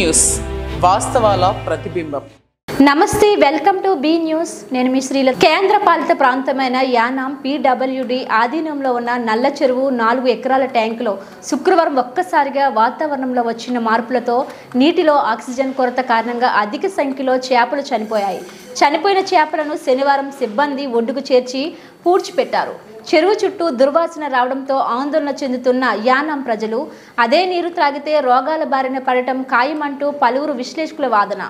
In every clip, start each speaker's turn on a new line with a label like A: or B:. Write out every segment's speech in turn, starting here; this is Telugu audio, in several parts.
A: న్యూస్ వాస్తవాల ప్రతిబింబం.
B: నమస్తే, వెల్కమ్ టు బి న్యూస్. నేను మీ శ్రీల. కేంద్ర పాలిత ప్రాంతమైన యానాం PWD ఆధీనంలో ఉన్న నల్ల చెరువు 4 ఎకరాల ట్యాంకులో శుక్రవారం ఒక్కసారిగా వాతావరణంలో వచ్చిన మార్పులతో నీటిలో ఆక్సిజన్ కొరత కారణంగా అధిక సంఖ్యలో చేపలు చనిపోయాయి. చనిపోయిన చేపలను శనివారం సిబ్బంది ఒడ్డుకు చేర్చి పూడ్చిపెట్టారు. చెరువు చుట్టూ దుర్వాసన రావడంతో ఆందోళన చెందుతున్న యానాం ప్రజలు అదే నీరు త్రాగితే రోగాల బారిన పడటం ఖాయమంటూ పలువురు విశ్లేషకుల వాదన.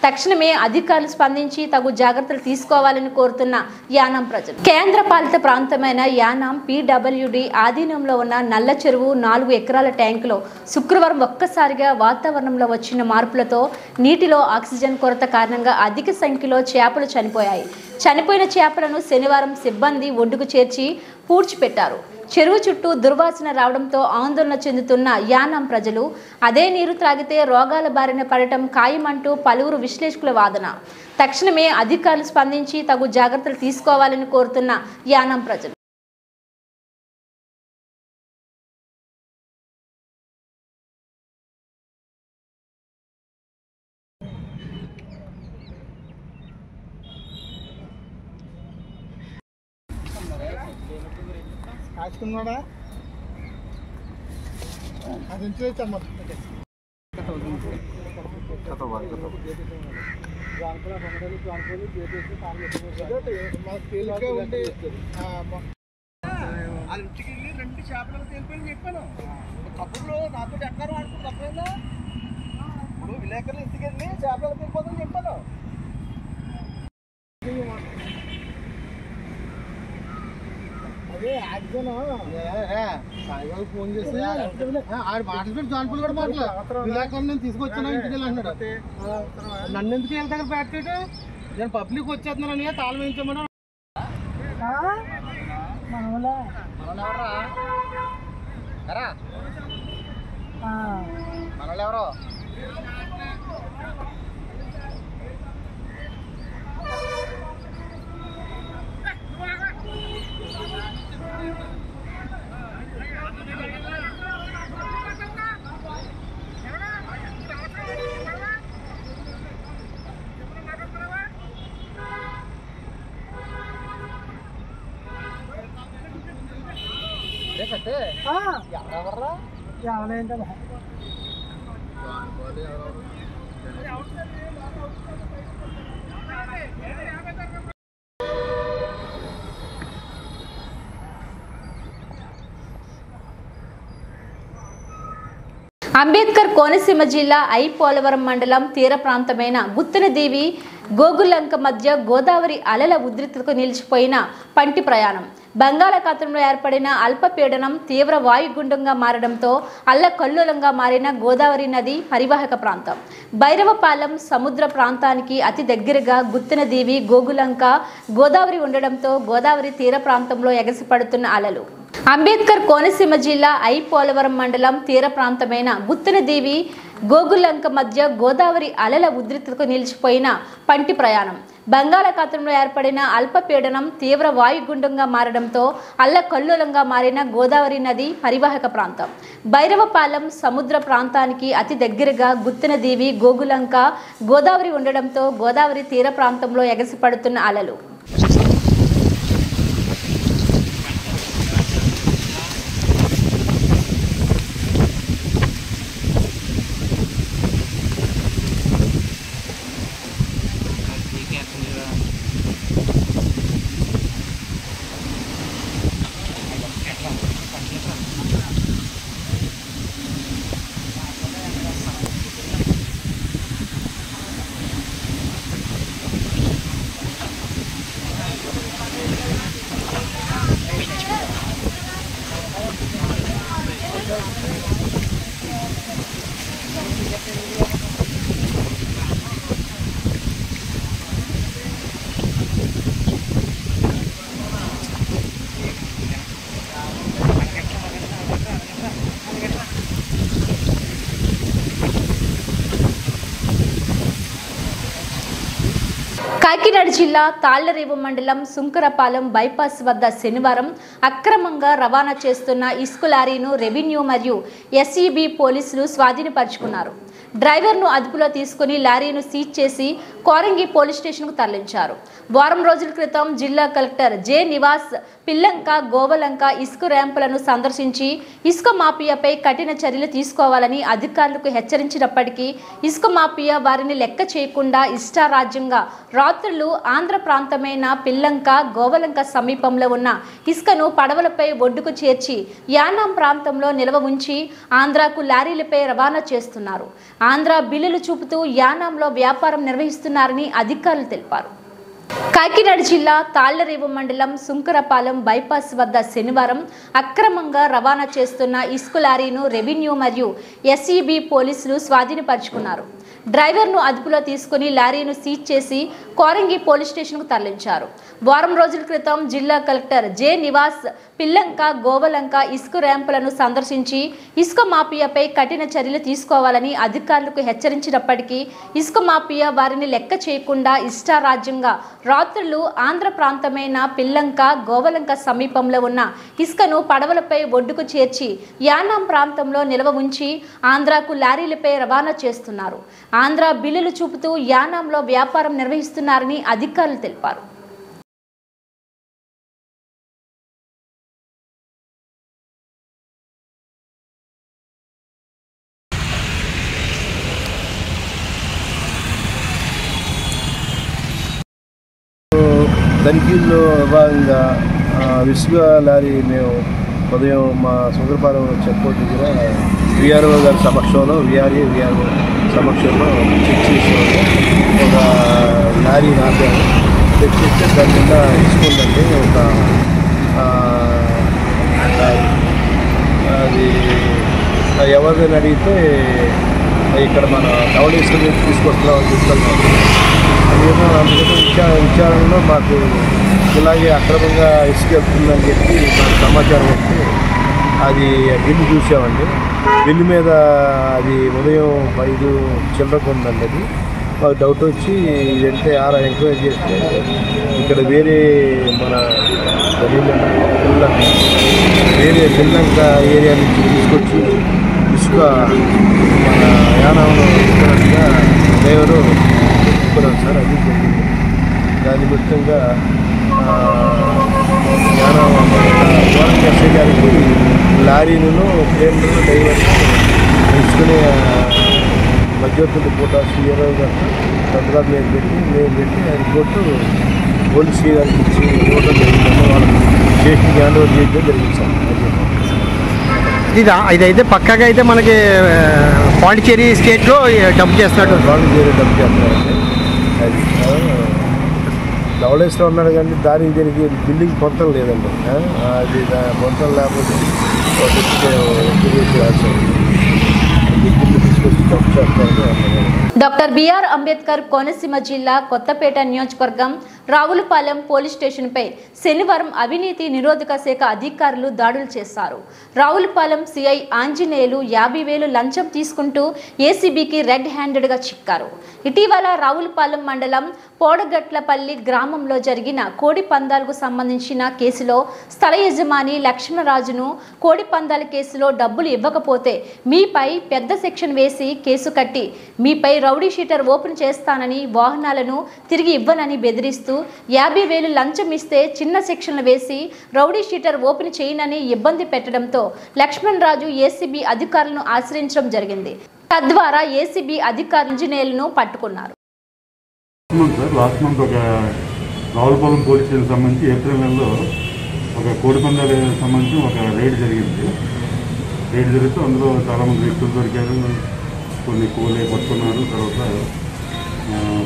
B: తక్షణమే అధికారులు స్పందించి తగు జాగ్రత్తలు తీసుకోవాలని కోరుతున్న యానాం ప్రజలు. కేంద్ర పాలిత ప్రాంతమైన యానాం PWD ఆధీనంలో ఉన్న నల్ల చెరువు 4 ఎకరాల ట్యాంకులో శుక్రవారం ఒక్కసారిగా వాతావరణంలో వచ్చిన మార్పులతో నీటిలో ఆక్సిజన్ కొరత కారణంగా అధిక సంఖ్యలో చేపలు చనిపోయాయి. చనిపోయిన చేపలను శనివారం సిబ్బంది ఒడ్డుకు చేర్చి పూడ్చిపెట్టారు. చెరువు చుట్టూ దుర్వాసన రావడంతో ఆందోళన చెందుతున్న యానాం ప్రజలు అదే నీరు త్రాగితే రోగాల బారిన పడటం ఖాయమంటూ పలువురు విశ్లేషకుల వాదన. తక్షణమే అధికారులు స్పందించి తగు జాగ్రత్తలు తీసుకోవాలని కోరుతున్న యానాం ప్రజలు.
C: కాచుకున్నాడా అది ఉంచేచ్చమ్మా తేలికే ఉండి వాళ్ళ ఇంటికి వెళ్ళి 2 చేపలు తెలిపోయి చెప్పాను. కప్పులో నాతో ఎక్కడ వాడుతుంది తప్పేందా? ఇప్పుడు విలేకరులు ఇంటికి వెళ్ళి చేపలు తెలిపోతుందని చెప్పాను. అదే ఆక్సిజన్ సాయిబాబు ఫోన్ చేస్తే ఆడు మాట్లాడి జాన్పులు కూడా మాట్లాడు విలేకరులు నేను తీసుకొచ్చాను ఇంటికి వెళ్ళి అంటున్నాడు. నన్ను ఎందుకు వీళ్ళ దగ్గర పెట్టాడు? నేను పబ్లిక్ వచ్చేస్తున్నానని తాళం వేయించమన్నా. మనోళ్ళెవరో ఎవరెవర్రా ఎవరైందా
B: అంబేద్కర్ కోనసీమ జిల్లా పోలవరం మండలం తీర ప్రాంతమైన గుత్తనదేవి గోగులంక మధ్య గోదావరి అలల ఉధృతికి నిలిచిపోయిన పంటి ప్రయాణం. బంగాళాఖాతంలో ఏర్పడిన అల్పపీడనం తీవ్ర వాయుగుండంగా మారడంతో అల్లకల్లోలంగా మారిన గోదావరి నది పరివాహక ప్రాంతం భైరవపాలెం సముద్ర ప్రాంతానికి అతి దగ్గరగా గుత్తనదేవి గోగులంక గోదావరి ఉండడంతో గోదావరి తీర ప్రాంతంలో ఎగసిపడుతున్న అలలు. అంబేద్కర్ కోనసీమ జిల్లా పోలవరం మండలం తీర ప్రాంతమైన గుత్తనదేవి గోగులంక మధ్య గోదావరి అలల ఉధృతికి నిలిచిపోయిన పంటి ప్రయాణం. బంగాళాఖాతంలో ఏర్పడిన అల్పపీడనం తీవ్ర వాయుగుండంగా మారడంతో అల్లకల్లోలంగా మారిన గోదావరి నది పరివాహక ప్రాంతం భైరవపాలెం సముద్ర ప్రాంతానికి అతి దగ్గరగా గుత్తనదేవి గోగులంక గోదావరి ఉండడంతో గోదావరి తీర ప్రాంతంలో ఎగసిపడుతున్న అలలు. కాకినాడ జిల్లా తాళ్లరేవు మండలం సుంకరపాలెం బైపాస్ వద్ద శనివారం అక్రమంగా రవాణా చేస్తున్న ఇసుక లారీను రెవెన్యూ మరియు ఎస్ఈబి పోలీసులు స్వాధీనపరుచుకున్నారు. డ్రైవర్ను అదుపులో తీసుకుని లారీను సీజ్ చేసి కోరంగి పోలీస్ స్టేషన్కు తరలించారు. వారం రోజుల క్రితం జిల్లా కలెక్టర్ జె నివాస్ పిల్లంక, గోవలంక ఇసుక ర్యాంపులను సందర్శించి ఇసుక మాఫియాపై కఠిన చర్యలు తీసుకోవాలని అధికారులకు హెచ్చరించినప్పటికీ ఇసుక మాఫియా వారిని లెక్క చేయకుండా ఇష్టారాజ్యంగా రాత్రులు ఆంధ్ర ప్రాంతమైన పిల్లంక, గోవలంక సమీపంలో ఉన్న ఇసుకను పడవలపై ఒడ్డుకు చేర్చి యానాం ప్రాంతంలో నిల్వ ఉంచి ఆంధ్రాకు లారీలపై రవాణా చేస్తున్నారు. ఆంధ్ర బిల్లులు చూపుతూ యానాంలో వ్యాపారం నిర్వహిస్తున్నారని అధికారులు తెలిపారు. కాకినాడ జిల్లా తాళ్లరేవు మండలం సుంకరపాలెం బైపాస్ వద్ద శనివారం అక్రమంగా రవాణా చేస్తున్న ఇసుక లారీను రెవెన్యూ మరియు ఎస్ఈబి పోలీసులు స్వాధీనపరుచుకున్నారు. డ్రైవర్ను అదుపులో తీసుకుని లారీను సీజ్ చేసి కోరంగి పోలీస్ స్టేషన్కు తరలించారు. వారం రోజుల క్రితం జిల్లా కలెక్టర్ జె నివాస్ పిల్లంక, గోవలంక ఇసుక ర్యాంపులను సందర్శించి ఇసుక మాఫియాపై కఠిన చర్యలు తీసుకోవాలని అధికారులకు హెచ్చరించినప్పటికీ ఇసుక మాఫియా వారిని లెక్క చేయకుండా ఇష్టారాజ్యంగా రాత్రులు ఆంధ్ర ప్రాంతమైన పిల్లంక, గోవలంక సమీపంలో ఉన్న ఇసుకను పడవలపై ఒడ్డుకు చేర్చి యానాం ప్రాంతంలో నిల్వ ఉంచి ఆంధ్రాకు లారీలపై రవాణా చేస్తున్నారు. ఆంధ్ర బిల్లులు చూపుతూ యానాంలో వ్యాపారం నిర్వహిస్తున్నారని అధికారులు తెలిపారు.
D: తనిఖీల్లో భాగంగా ఇసుక లారీ మేము ఉదయం మా సుందరపాలెం చెక్పోర్ట్ దగ్గర విఆర్ఓ గారి సమక్షంలో విఆర్ఓ సమక్షంలో చెక్ చేసి ఒక లారీ ఆపాము. చెక్ చేస్తే దాని కింద ఇసుకుందంటే ఒక అది ఎవరిని అడిగితే ఇక్కడ మన ధవళేశ్వరం నుంచి తీసుకొస్తున్నామని చెప్తున్నాం. అదేమో అందుకని విచారణలో మాకు ఇలాగే అక్రమంగా ఇసుక వెళ్తుందని చెప్పి మాకు సమాచారం వస్తే అది బిల్లు చూసామండి. బిల్లు మీద అది ఉదయం 5 చిల్లరకు ఉందండి. అది మాకు డౌట్ వచ్చి ఇదంటే ఎంక్వైరీ చేస్తే ఇక్కడ వేరే మన పిల్లంక ఏరియా నుంచి తీసుకొచ్చి ఇసుక మన యానంలో ఇస్తున్నట్టుగా డ్రైవరు చెప్పుకున్నాం సార్. అది జరిగింది. దాని నిమిత్తంగా యానం గవర్నమెంట్ ఎస్ఐ గారికి లారీలను ట్రైన్లు డ్రైవర్లు తీసుకునే మధ్యవర్తులు పూట సీఆర్ఓ గారు సంతకాలు మేము పెట్టి ఆ రిపోర్టు పోలీస్ గారికి ఇచ్చి ఇవ్వడం జరిగిందంటే వాళ్ళకి స్టేషన్ హ్యాండ్ ఓవర్ చేయడం జరిగింది సార్.
C: ఇదైతే పక్కాగా అయితే మనకి పాండిచేరి స్టేట్లో డంప్ చేస్తున్నాడు.
D: పాండిచేరి డంప్ చేస్తున్నారండి. అది ధవళేశ్వరం ఉన్నాడు కానీ దీనికి బిల్డింగ్ పొంతం లేదండి. అది పొంతం లేకపోతే తీసుకొచ్చి డంప్ చేస్తారని.
B: డాక్టర్ బిఆర్ అంబేద్కర్ కోనసీమ జిల్లా కొత్తపేట నియోజకవర్గం రావులపాలెం పోలీస్ స్టేషన్పై శనివారం అవినీతి నిరోధక శాఖ అధికారులు దాడులు చేశారు. రావులపాలెం సిఐ ఆంజనేయులు 50,000 లంచం తీసుకుంటూ ఏసీబీకి రెడ్ హ్యాండెడ్గా చిక్కారు. ఇటీవల రావులపాలెం మండలం పోడగట్లపల్లి గ్రామంలో జరిగిన కోడి పందాలకు సంబంధించిన కేసులో స్థల యజమాని లక్ష్మణరాజును కోడి పందాల కేసులో డబ్బులు ఇవ్వకపోతే మీపై పెద్ద సెక్షన్ వేసి కేసు కట్టి మీపై రౌడీ షీటర్ ఓపెన్ చేస్తానని, వాహనాలను తిరిగి ఇవ్వనని బెదిరిస్తూ 50,000 లంచం ఇస్తే చిన్న సెక్షన్లు వేసి రౌడీ షీటర్ ఓపెన్ చేయనని ఇబ్బంది పెట్టడంతో లక్ష్మణ్ రాజు ఏసీబీ అధికారులను ఆశ్రయించడం జరిగింది. తద్వారా ఏసీబీ అధికారులు ఇంజనీర్లను పట్టుకున్నారు.
E: లాస్ట్ మంత్ ఒక రావులపాలెం పోలీస్ స్టేషన్ సంబంధించి ఏప్రిల్ నెలలో ఒక కోడి పందాలకు సంబంధించి ఒక రైడ్ జరిగింది. రైడ్ జరిగితే అందులో చాలామంది వ్యక్తులు దొరికారు. కొన్ని కోలే పట్టుకున్నారు. తర్వాత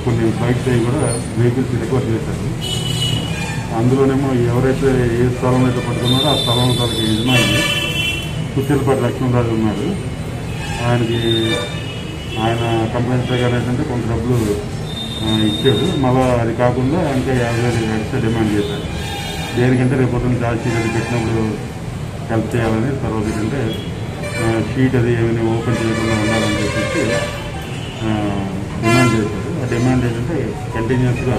E: కొన్ని ఫ్లైట్స్ అవి కూడా వెహికల్స్ రికవర్ చేశారు. అందులోనేమో ఎవరైతే ఏ స్థలంలో అయితే పట్టుకున్నారో ఆ స్థలంలో తనకి యజమాని కుచ్చిలపాటి లక్ష్మణరాజు ఉన్నారు. ఆయన కంప్లైంట్స్ ఏంటంటే కొంత డబ్బులు ఇచ్చాడు. మళ్ళీ అది కాకుండా ఇంకా 50,000 ఎక్స్ట్రా డిమాండ్ చేశారు. దేనికంటే రేపు పొద్దున్న ఛార్జ్ షీట్ అది పెట్టినప్పుడు హెల్ప్ చేయాలని, తర్వాత ఏంటంటే షీట్ అది ఏమైనా ఓపెన్ చేయకుండా ఉండాలని చెప్పేసి డిమాండ్ చేశారు. ఆ డిమాండ్ ఏంటంటే కంటిన్యూస్గా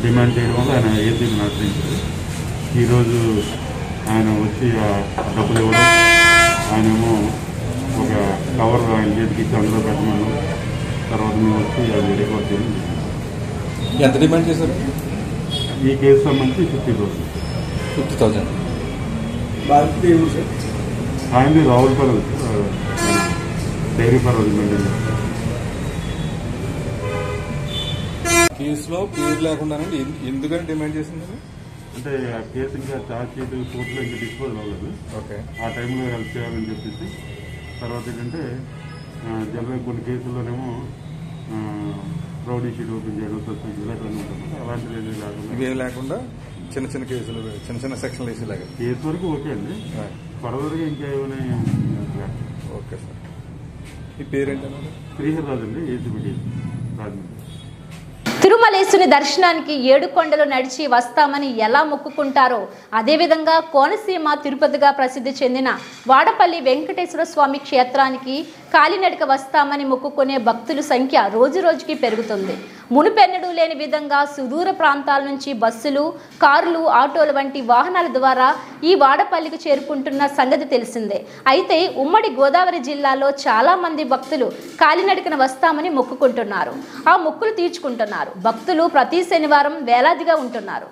E: డిమాండ్ చేయడం వల్ల ఆయన ఏసీబీని ఆశ్రయించారు. ఈరోజు ఆయన వచ్చి ఆ డబ్బులు ఇవ్వడం, ఆయనేమో ఒక కవర్ ఆయన చేతికి ఇచ్చి అందులో పెట్టమను. తర్వాత మేము వచ్చి అది రికార్డ్ చేయడం.
F: ఎంత డిమాండ్ చేశారు?
E: ఈ కేసు సంబంధించి 50,000. ఆయనది రావులపల్లి డైరీ ఫార్మ్ మెయింటైన్.
F: కేసులో పేరు లేకుండానండి ఎందుకని డిమాండ్ చేసింది?
E: అంటే ఆ కేసు ఇంకా ఛార్జ్ షీట్ కోర్టులో ఇంకా డిస్పోజ్ అవ్వలేదు.
F: ఓకే.
E: ఆ టైంలో హెల్ప్ చేయాలని చెప్పేసి. తర్వాత ఏంటంటే జనరల్ కొన్ని కేసుల్లోనేమో రౌడీ షీట్ ఓపెన్ చేయడం, సస్పెండ్ ఇలాంటివన్నీ ఉంటుంది. అలాంటిది ఏమీ లేకుండా
F: ఇవేం లేకుండా చిన్న చిన్న కేసులు, చిన్న చిన్న సెక్షన్లు వేసేలాగా.
E: కేసు వరకు ఓకే అండి. ఫర్దర్గా ఇంకా ఏమైనా.
F: Okay sir. ఈ పేరేంటన్నా?
E: శ్రీహర్రాజు అండి, ఏసీబీ రాజమండ్రి.
B: తిరుమలేశుని దర్శనానికి 7 కొండలు నడిచి వస్తామని ఎలా మొక్కుకుంటారో అదేవిధంగా కోనసీమ తిరుపతిగా ప్రసిద్ధి చెందిన వాడపల్లి వెంకటేశ్వర స్వామి క్షేత్రానికి కాలినడక వస్తామని మొక్కుకునే భక్తుల సంఖ్య రోజురోజుకి పెరుగుతుంది. మునుపెన్నడూ లేని విధంగా సుదూర ప్రాంతాల నుంచి బస్సులు, కార్లు, ఆటోలు వంటి వాహనాల ద్వారా ఈ వాడపల్లికి చేరుకుంటున్న సంగతి తెలిసిందే. అయితే ఉమ్మడి గోదావరి జిల్లాలో చాలా మంది భక్తులు కాలినడకన వస్తామని మొక్కుకుంటున్నారు. ఆ మొక్కులు తీర్చుకుంటున్నారు. భక్తులు ప్రతి శనివారం వేలాదిగా ఉంటున్నారు.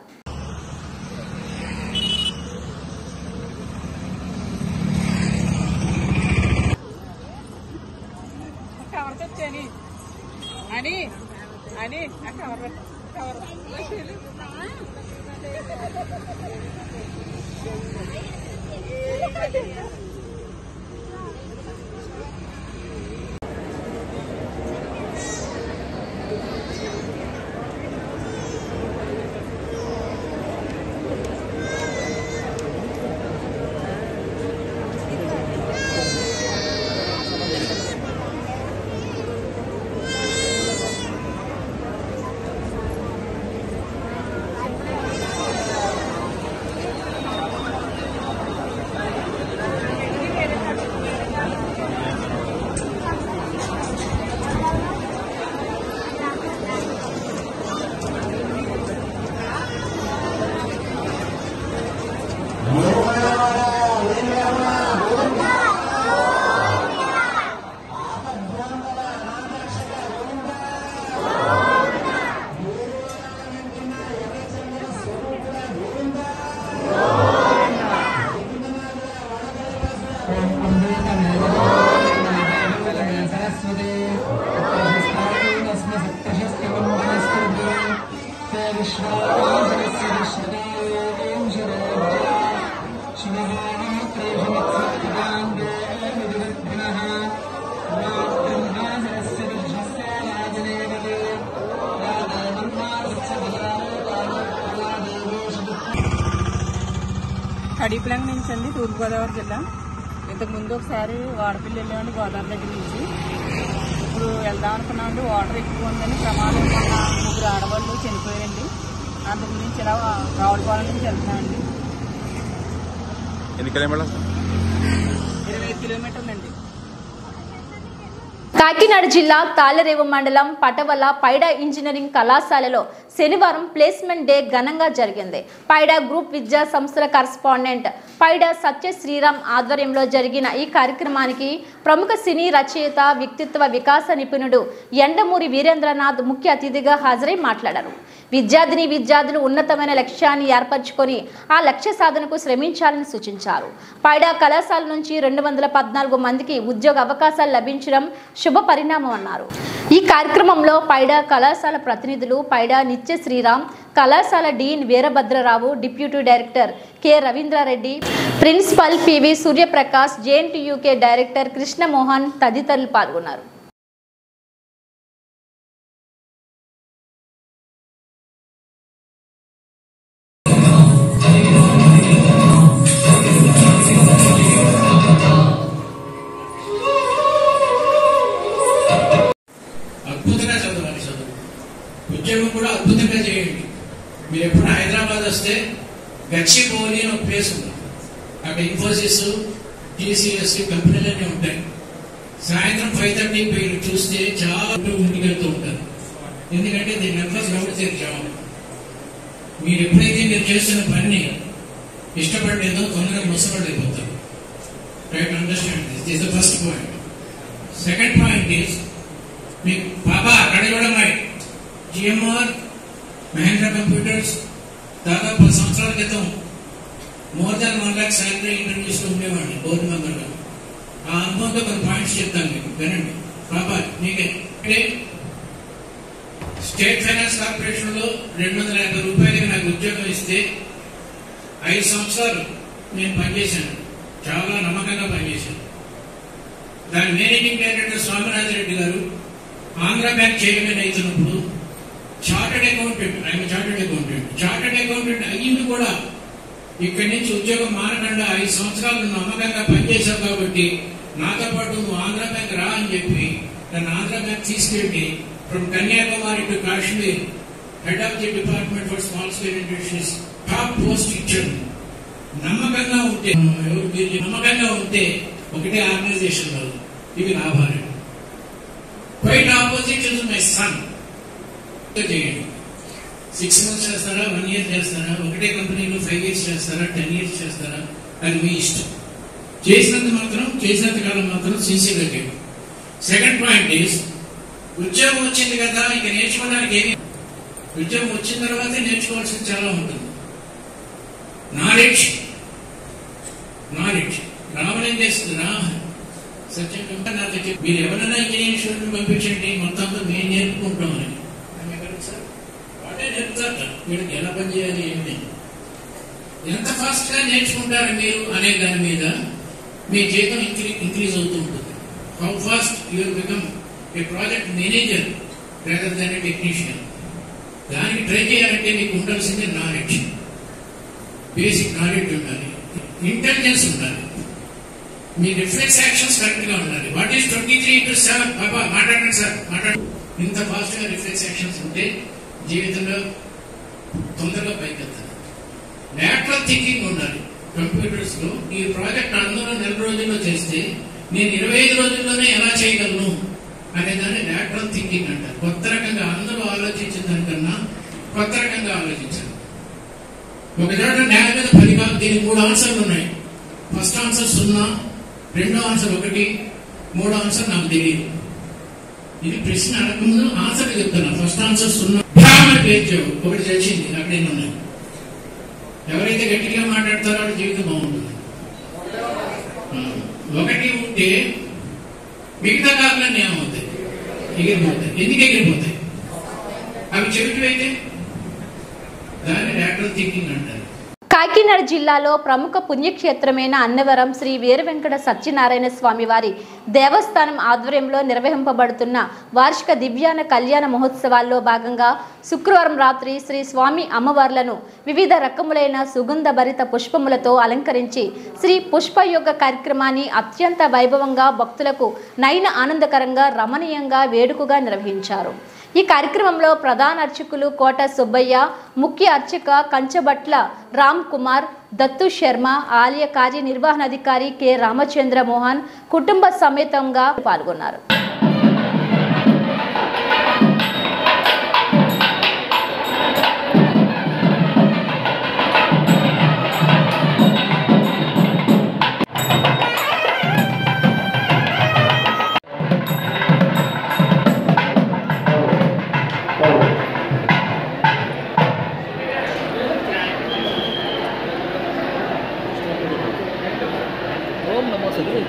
G: కడిపిలంగ నుంచి అండి, తూర్పుగోదావరి జిల్లా. ఇంతకుముందు ఒకసారి వాడపల్లి వెళ్ళామండి గోదావరి దగ్గర నుంచి. ఇప్పుడు వెళ్దాం అనుకున్నామండి, వాటర్ ఎక్కువ ఉందని ప్రమాదం వల్ల 3 ఆడవాళ్ళు చనిపోయారండి. అంతకు నుంచి ఇలా రావులపాలెం నుంచి వెళ్తున్నామండి.
F: ఎన్ని కిలోమీటర్లు?
G: 25 కిలోమీటర్లండి.
B: కాకినాడ జిల్లా తాళ్లరేవు మండలం పటవల పైడా ఇంజనీరింగ్ కళాశాలలో శనివారం ప్లేస్మెంట్ డే ఘనంగా జరిగింది. పైడా గ్రూప్ విద్యా సంస్థల కరస్పాండెంట్ పైడా సత్య శ్రీరామ్ ఆధ్వర్యంలో జరిగిన ఈ కార్యక్రమానికి ప్రముఖ సినీ రచయిత, వ్యక్తిత్వ వికాస నిపుణుడు ఎండమూరి వీరేంద్రనాథ్ ముఖ్య అతిథిగా హాజరై మాట్లాడారు. విద్యార్థులు ఉన్నతమైన లక్ష్యాన్ని ఏర్పరచుకొని ఆ లక్ష్య సాధనకు శ్రమించాలని సూచించారు. పైడా కళాశాల నుంచి 214 మందికి ఉద్యోగ అవకాశాలు లభించడం శుభ పరిణామం అన్నారు. ఈ కార్యక్రమంలో పైడా కళాశాల ప్రతినిధులు పైడా నిత్య శ్రీరామ్, కళాశాల dean Veerabhadrarao, deputy director K Ravindrareddy, principal PV Suryaprakash, JNTUK director Krishnamohan తదితరులు పాల్గొన్నారు.
H: అద్భుతంగా చదవాలి, ఉద్యోగం కూడా అద్భుతంగా చేయండి. మీరు ఎప్పుడు హైదరాబాద్ వస్తే గచ్చిబౌలి అని ఒక ప్లేస్ ఉంది. అక్కడ ఇన్ఫోసిస్, టీసీఎస్ కంపెనీలన్నీ ఉంటాయి. సాయంత్రం 5:30 మీరు చూస్తే చాలా ముందుకెళ్తూ ఉంటారు. ఎందుకంటే దీని నెంబర్స్ ఎవరు చేర్చాము. మీరు ఎప్పుడైతే మీరు చేస్తున్న పని ఇష్టపడలేదో తొందరగా ముసపడిపోతారు. Right, understand this is the first point. Second point is మీకు బాబా అక్కడ చూడమ్మాయి జిఎంఆర్ మహేంద్ర కంప్యూటర్స్ దాదాపు 10 సంవత్సరాల క్రితం more than 1 lakh salary interviews లో ఉండేవాడిని బోర్డు మెంబర్గా. ఆ అనుభవంతో కొన్ని పాయింట్స్ చెప్తాను మీకు, వినండి. బాబా మీకే స్టేట్ ఫైనాన్స్ కార్పొరేషన్ లో 250 రూపాయలకి నాకు ఉద్యోగం ఇస్తే 5 సంవత్సరాలు నేను పనిచేశాను. చాలా నమ్మకంగా పనిచేశాను. దాని మేనేజింగ్ డైరెక్టర్ స్వామినాథ్ రెడ్డి గారు ఆంధ్ర బ్యాంక్ చైర్మన్ అవుతున్నప్పుడు చార్టెడ్ అకౌంటెంట్ అయ్యింది కూడా ఇక్కడి నుంచి ఉద్యోగం మానకుండా 5 సంవత్సరాలు నమ్మకంగా పనిచేశావు కాబట్టి నాతో పాటు నువ్వు ఆంధ్ర బ్యాంక్ రా అని చెప్పి నన్ను ఆంధ్ర బ్యాంక్ తీసుకెళ్లి from Kanyakumari to Kashmir head of the department for small scale industries top post ఇచ్చారు. నమ్మకంగా ఉంటే ఒకటే ఆర్గనైజేషన్ లో ఇవి లాభాలు. Quite opposite is my son. చేయండి. 6 months చేస్తారా, 1 year చేస్తారా, ఒకటే కంపెనీలో 5 years చేస్తారా, 10 years చేస్తారా, అది మీ ఇష్టం. చేసినంత కాలం మాత్రం సిన్సియర్గా చేయండి. సెకండ్ పాయింట్ ఈస్ ఉద్యోగం వచ్చింది కదా ఇక నేర్చుకోవడానికి ఏమి, ఉద్యోగం వచ్చిన తర్వాతే నేర్చుకోవాల్సింది చాలా ఉంటుంది. నాలెడ్జ్ రావడం చేస్తున్నా సత్యం నాతో చెప్పి మీరు ఎవరైనా ఇంజనీరింగ్ స్టూడెంట్ పంపించండి మొత్తంతో మేము నేర్పుకుంటామని. సార్ వాటే నేర్పుతారట వీళ్ళకి ఎలా పని చేయాలి ఏమి, ఎంత ఫాస్ట్ గా నేర్చుకుంటారు మీరు అనే దాని మీద మీ జీతం ఇంక్రీజ్ అవుతూ ఉంటుంది. How fast you will become a project manager rather than A technician. దానికి ట్రై చేయాలంటే మీకు ఉండాల్సిందే నాలెడ్జ్, బేసిక్ నాలెడ్జ్ ఉండాలి, ఇంటెలిజెన్స్ ఉండాలి, మీ రిఫ్లెక్స్ యాక్షన్స్ కరెక్ట్ గా ఉండాలి. What is 23/7? బాబా మాట్లాడండి సార్, మాట్లాడు. ఇంత ఫాస్ట్ గా రిఫ్లెక్స్ యాక్షన్స్ ఉంటే జీవితంలో తొందరగా పైకి వెళ్తారు. లాటరల్ థింకింగ్ ఉండాలి. కంప్యూటర్స్ లో ఈ ప్రాజెక్ట్ అందరూ 4 రోజుల్లో చేస్తే నేను 25 రోజుల్లోనే ఎలా చేయగలను అనే దాన్ని లాటరల్ థింకింగ్ అంటారు. కొత్త రకంగా అందరూ ఆలోచించిన దానికన్నా కొత్త రకంగా ఆలోచించాలి. ఒక చోట న్యాయం మీద 10 కాదు, దీనికి 3 ఆన్సర్లు ఉన్నాయి. ఫస్ట్ ఆన్సర్ 0, రెండో ఆన్సర్ 1, మూడో ఆన్సర్ నాకు తెలియదు. ఇది ప్రశ్న అడగముందు ఆన్సర్ చెప్తున్నా. ఫస్ట్ ఆన్సర్ 0 బ్రాహ్మణ పేరు ఒకటి చచ్చింది, అక్కడే ఉన్నాయి. ఎవరైతే గట్టిగా మాట్లాడతారో వాళ్ళ జీవితం బాగుంటుంది. 1 ఉంటే మిగతా కాపులన్నీ ఏమవుతాయి? ఎగిరిపోతాయి. ఎందుకు ఎగిరిపోతాయి? అవి చెవిటివైతే దాన్ని లాటరల్ థింకింగ్ అంటారు.
B: కాకినాడ జిల్లాలో ప్రముఖ పుణ్యక్షేత్రమైన అన్నవరం శ్రీ వీర వెంకట సత్యనారాయణ స్వామి వారి దేవస్థానం ఆధ్వర్యంలో నిర్వహింపబడుతున్న వార్షిక దివ్యాన కళ్యాణ మహోత్సవాల్లో భాగంగా శుక్రవారం రాత్రి శ్రీ స్వామి అమ్మవార్లను వివిధ రకములైన సుగంధ భరిత పుష్పములతో అలంకరించి శ్రీ పుష్పయోగ కార్యక్రమాన్ని అత్యంత వైభవంగా భక్తులకు నయన ఆనందకరంగా రమణీయంగా వేడుకగా నిర్వహించారు. ఈ కార్యక్రమంలో ప్రధాన అర్చకులు కోట సుబ్బయ్య, ముఖ్య అర్చక కంచబట్ల రామ్ కుమార్, దత్తు శర్మ, ఆలయ కార్యనిర్వహణాధికారి కె రామచంద్ర మోహన్ కుటుంబ సమేతంగా పాల్గొన్నారు.
I: ఓం నమో సద్గురు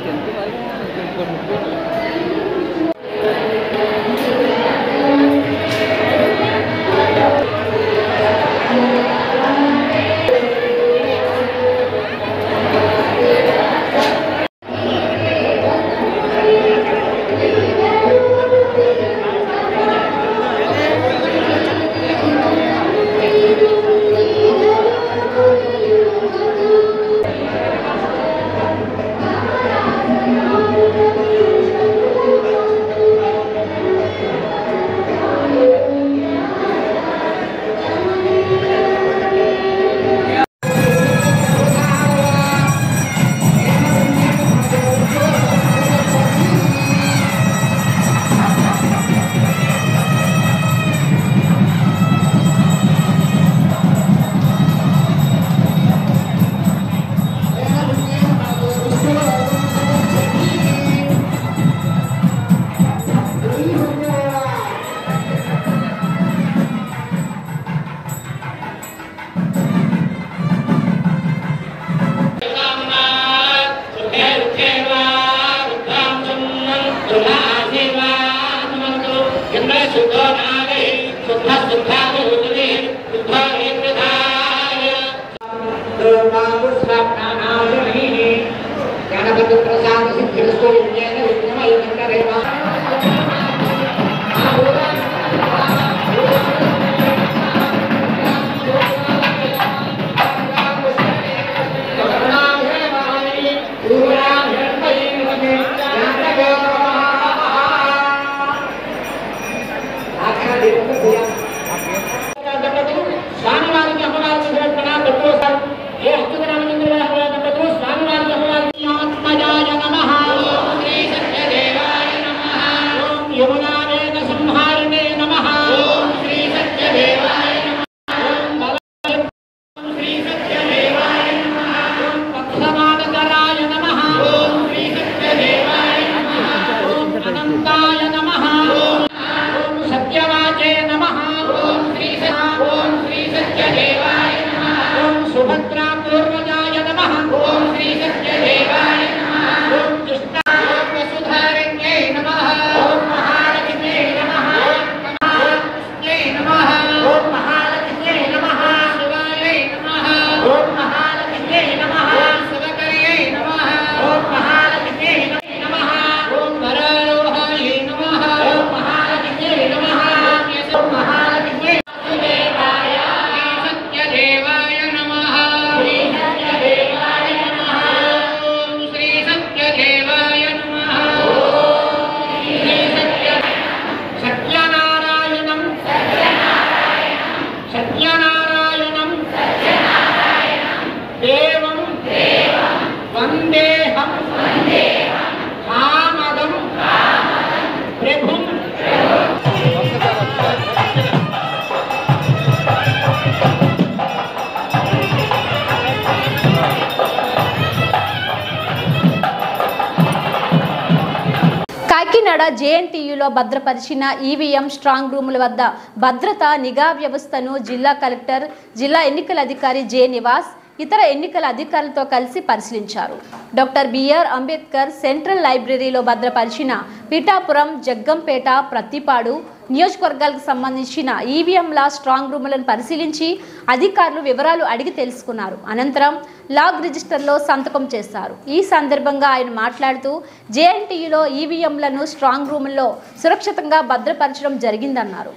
I: नमः ओम श्री सत्यदेवाय नमः ओम सुभद्रा पूर्वजाय नमः ओम श्री सत्यदेवाय नमः ओम कृष्णा वसुधारण्यै नमः ओम महालक्ष्म्यै नमः महालक्ष्म्यै नमः ओम महालक्ष्म्यै नमः शिवायै नमः ओम महालक्ष्म्यै नमः शिवकर्यै नमः ओम महालक्ष्म्यै नमः ओम वरारोहायै नमः ओम महालक्ष्म्यै नमः ओम महालक्ष्म्यै देवाय सत्यदेवाय नमः श्री सत्यदेवाय नमः ओम श्री सत्यदेवाय नमः ओम श्री सत्यनारायणं सत्यनारायणं देवं वन्देहं कामदं प्रभुं
B: కాకినాడ జేఎన్టీయూలో భద్రపరిచిన ఈవీఎం స్ట్రాంగ్ రూముల వద్ద భద్రతా నిఘా వ్యవస్థను జిల్లా కలెక్టర్, జిల్లా ఎన్నికల అధికారి జె నివాస్ ఇతర ఎన్నికల అధికారులతో కలిసి పరిశీలించారు. డాక్టర్ బిఆర్ అంబేద్కర్ సెంట్రల్ లైబ్రరీలో భద్రపరిచిన పిఠాపురం, జగ్గంపేట, ప్రత్తిపాడు నియోజకవర్గాలకు సంబంధించిన ఈవీఎంల స్ట్రాంగ్ రూములను పరిశీలించి అధికారులు వివరాలు అడిగి తెలుసుకున్నారు. అనంతరం లాగ్ రిజిస్టర్లో సంతకం చేశారు. ఈ సందర్భంగా ఆయన మాట్లాడుతూ జేఎన్టీయూలో ఈవీఎంలను స్ట్రాంగ్ రూముల్లో సురక్షితంగా భద్రపరచడం జరిగిందన్నారు.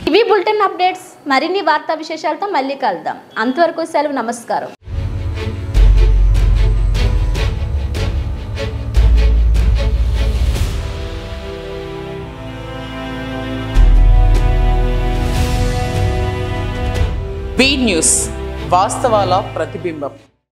B: ఇవి బులెటిన్ అప్డేట్స్. మరిన్ని వార్తా విశేషాలతో మళ్ళీ కలుద్దాం. అంతవరకు సెలవు. నమస్కారం.
A: బీ న్యూస్, వాస్తవాల ప్రతిబింబం.